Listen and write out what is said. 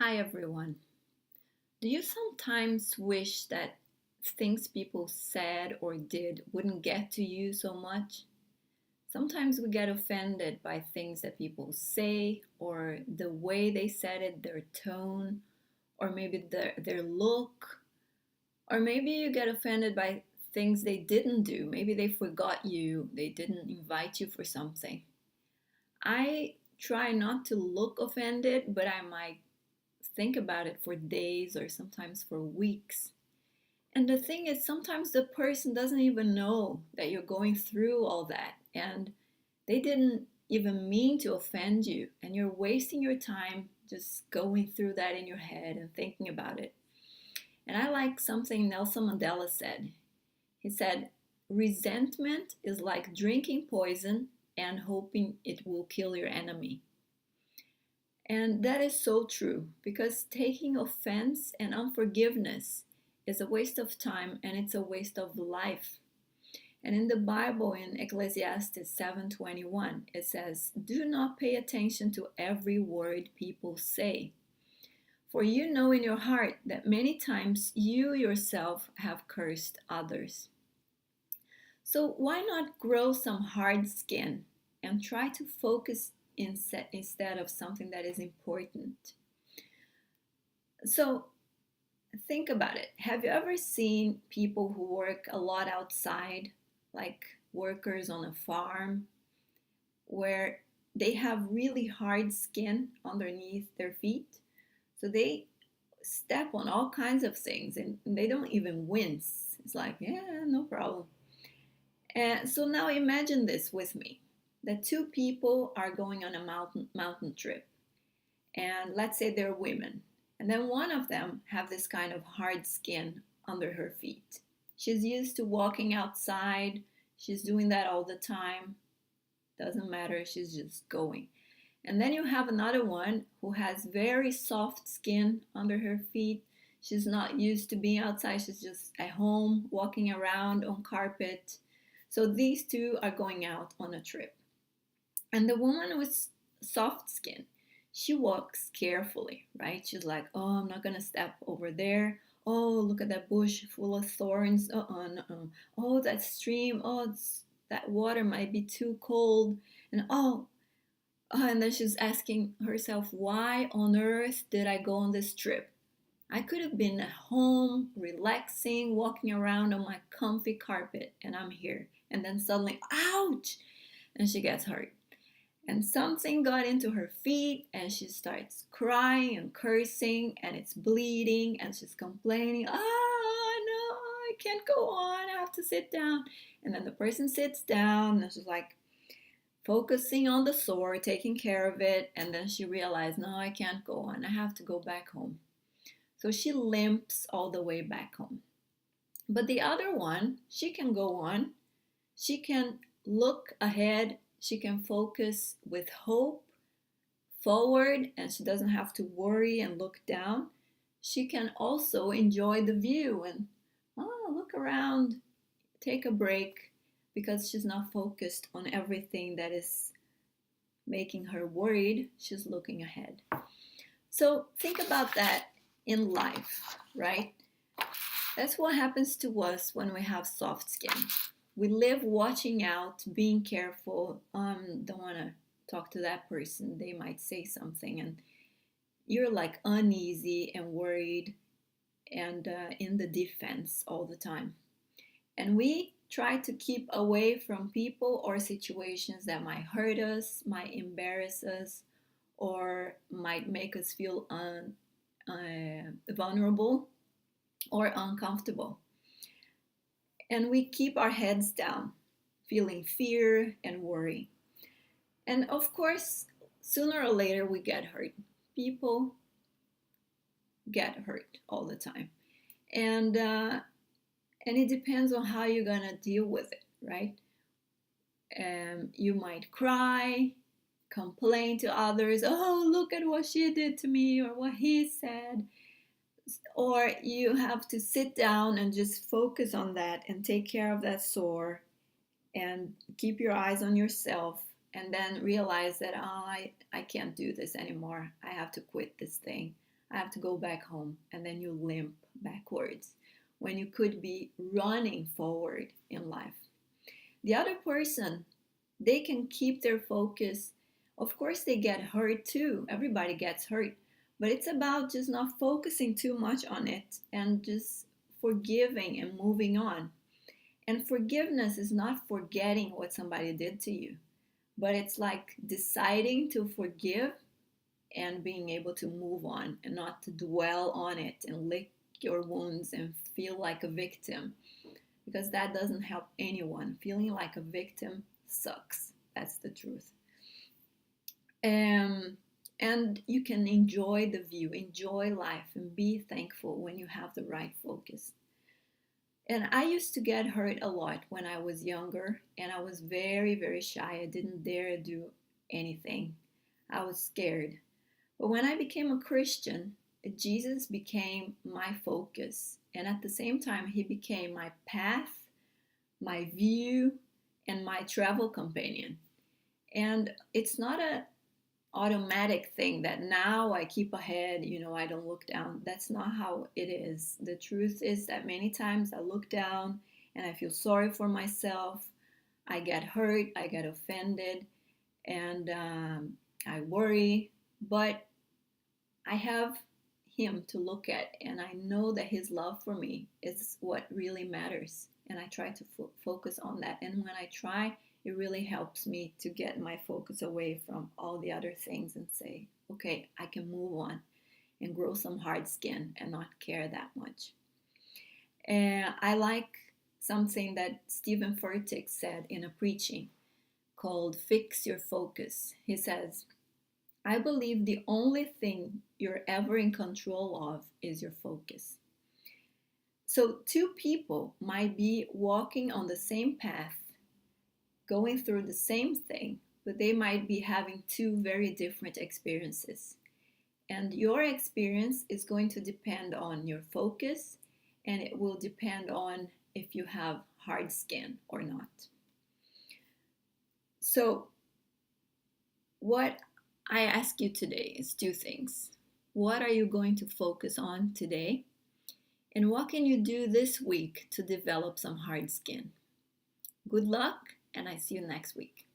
Hi everyone. Do you sometimes wish that things people said or did wouldn't get to you so much? Sometimes we get offended by things that people say or the way they said it, their tone, or maybe their look, or maybe you get offended by things they didn't do. Maybe they forgot you, they didn't invite you for something. I try not to look offended, but I might think about it for days or sometimes for weeks. And the thing is, sometimes the person doesn't even know that you're going through all that and they didn't even mean to offend you. And you're wasting your time just going through that in your head and thinking about it. And I like something Nelson Mandela said. He said, resentment is like drinking poison and hoping it will kill your enemy. And that is so true because taking offense and unforgiveness is a waste of time and it's a waste of life. And in the Bible, in Ecclesiastes 7:21, it says, do not pay attention to every word people say, for you know in your heart that many times you yourself have cursed others. So why not grow some hard skin and try to focus instead of something that is important? So think about it. Have you ever seen people who work a lot outside, like workers on a farm, where they have really hard skin underneath their feet? So they step on all kinds of things and they don't even wince. It's like, yeah, no problem. And so now imagine this with me. That two people are going on a mountain trip, and let's say they're women, and then one of them have this kind of hard skin under her feet. She's used to walking outside, she's doing that all the time, doesn't matter, she's just going. And then you have another one who has very soft skin under her feet. She's not used to being outside, she's just at home walking around on carpet. So these two are going out on a trip, and the woman with soft skin, she walks carefully, right? She's like, oh, I'm not gonna step over there. Oh, look at that bush full of thorns. Uh-uh. Oh, that stream. Oh, that water might be too cold. And and then she's asking herself, why on earth did I go on this trip? I could have been at home, relaxing, walking around on my comfy carpet, and I'm here. And then suddenly, ouch! And she gets hurt. And something got into her feet and she starts crying and cursing and it's bleeding and she's complaining, no, I can't go on, I have to sit down. And then the person sits down and she's like focusing on the sore, taking care of it, and then she realized, no, I can't go on, I have to go back home. So she limps all the way back home. But the other one, she can go on, she can look ahead, she can focus with hope forward, and she doesn't have to worry and look down. She can also enjoy the view and look around, take a break, because she's not focused on everything that is making her worried. She's looking ahead. So think about that in life, right? That's what happens to us when we have soft skin. We live watching out, being careful. Don't want to talk to that person. They might say something, and you're like uneasy and worried and in the defense all the time. And we try to keep away from people or situations that might hurt us, might embarrass us, or might make us feel vulnerable or uncomfortable. And we keep our heads down, feeling fear and worry. And of course, sooner or later we get hurt. People get hurt all the time. And it depends on how you're gonna deal with it, right? You might cry, complain to others, oh, look at what she did to me or what he said. Or you have to sit down and just focus on that and take care of that sore and keep your eyes on yourself and then realize that I can't do this anymore. I have to quit this thing. I have to go back home. And then you limp backwards when you could be running forward in life. The other person, they can keep their focus. Of course, they get hurt too. Everybody gets hurt. But it's about just not focusing too much on it and just forgiving and moving on. And forgiveness is not forgetting what somebody did to you, but it's like deciding to forgive and being able to move on and not to dwell on it and lick your wounds and feel like a victim, because that doesn't help anyone. Feeling like a victim sucks. That's the truth. Um, and you can enjoy the view, enjoy life, and be thankful when you have the right focus. And I used to get hurt a lot when I was younger, and I was very, very shy. I didn't dare do anything. I was scared. But when I became a Christian, Jesus became my focus. And at the same time, he became my path, my view, and my travel companion. And it's not a automatic thing that now I keep ahead, I don't look down. That's not how it is. The truth is that many times I look down and I feel sorry for myself. I get hurt, I get offended, and I worry. But I have him to look at, and I know that his love for me is what really matters. And I try to focus on that. And when I try, it really helps me to get my focus away from all the other things and say, okay, I can move on and grow some hard skin and not care that much. And I like something that Stephen Furtick said in a preaching called Fix Your Focus. He says, I believe the only thing you're ever in control of is your focus. So two people might be walking on the same path, going through the same thing, but they might be having two very different experiences. And your experience is going to depend on your focus, and it will depend on if you have hard skin or not. So what I ask you today is two things. What are you going to focus on today? And what can you do this week to develop some hard skin? Good luck, and I see you next week.